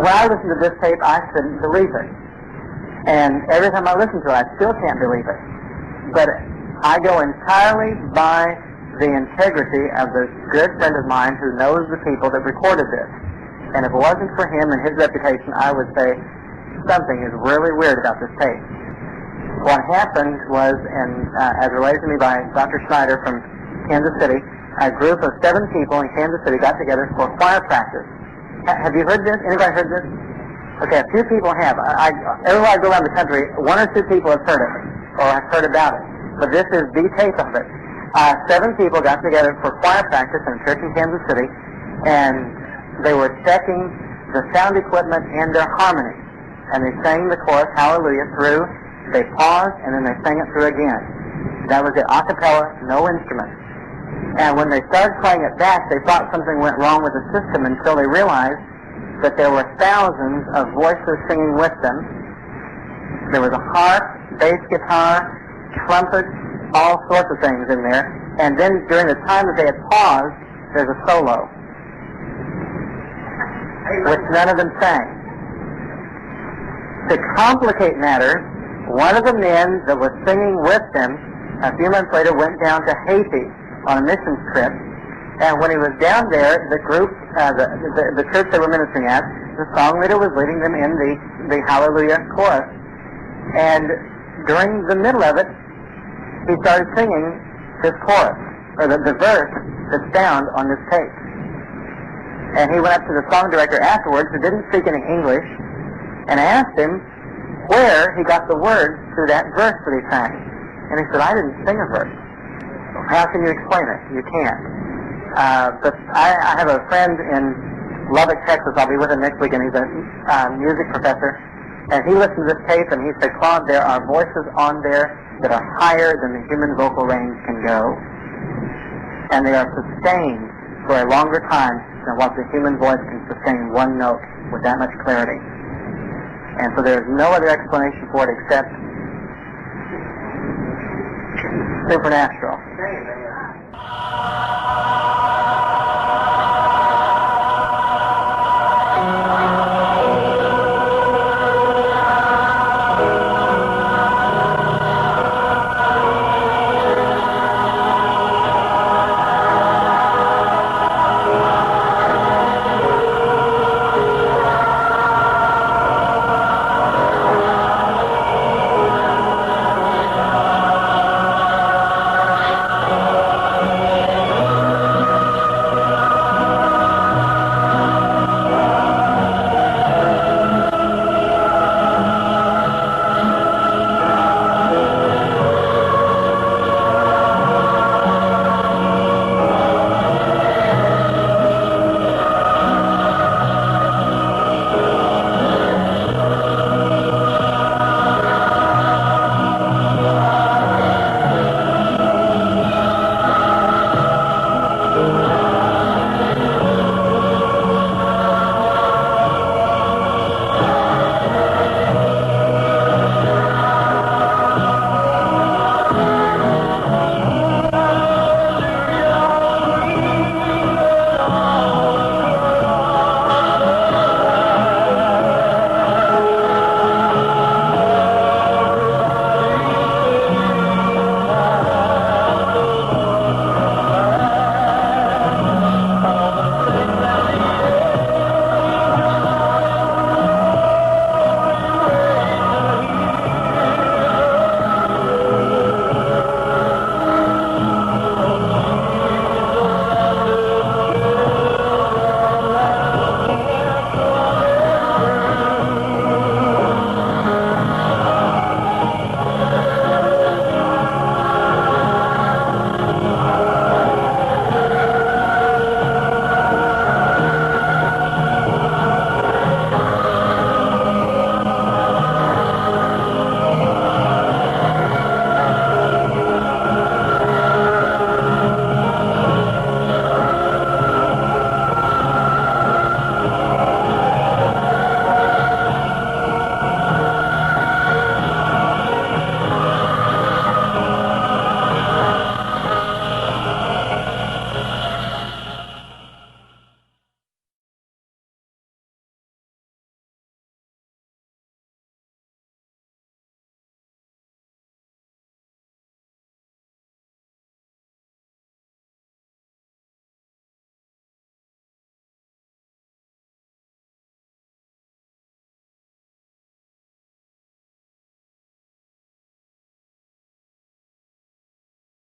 when I listened to this tape, I couldn't believe it. And every time I listen to it, I still can't believe it. But I go entirely by the integrity of the good friend of mine who knows the people that recorded this. And if it wasn't for him and his reputation, I would say something is really weird about this tape. What happened was, as related to me by Dr. Schneider from Kansas City, a group of 7 people in Kansas City got together for choir practice. Have you heard this? Anybody heard this? Okay, a few people have. Everywhere I go around the country, 1 or 2 people have heard it, or have heard about it. But this is the tape of it. 7 people got together for choir practice in a church in Kansas City, and they were checking the sound equipment and their harmony. And they sang the chorus, hallelujah, through. They paused, and then they sang it through again. That was it, a cappella, no instrument. And when they started playing it back, they thought something went wrong with the system until they realized that there were thousands of voices singing with them. There was a harp, bass guitar, trumpet, all sorts of things in there. And then during the time that they had paused, there's a solo, which none of them sang. To complicate matters, one of the men that was singing with them a few months later went down to Haiti on a missions trip. And when he was down there, the group, the church they were ministering at, the song leader was leading them in the Hallelujah chorus. And during the middle of it, he started singing this chorus, or the verse that's found on this tape. And he went up to the song director afterwards, who didn't speak any English, and asked him where he got the words to that verse that he sang. And he said, I didn't sing a verse. How can you explain it? You can't. But I have a friend in Lubbock, Texas. I'll be with him next week, and he's a music professor. And he listened to this tape, and he said, Claude, there are voices on there that are higher than the human vocal range can go. And they are sustained for a longer time than what the human voice can sustain one note with that much clarity. And so there's no other explanation for it except supernatural.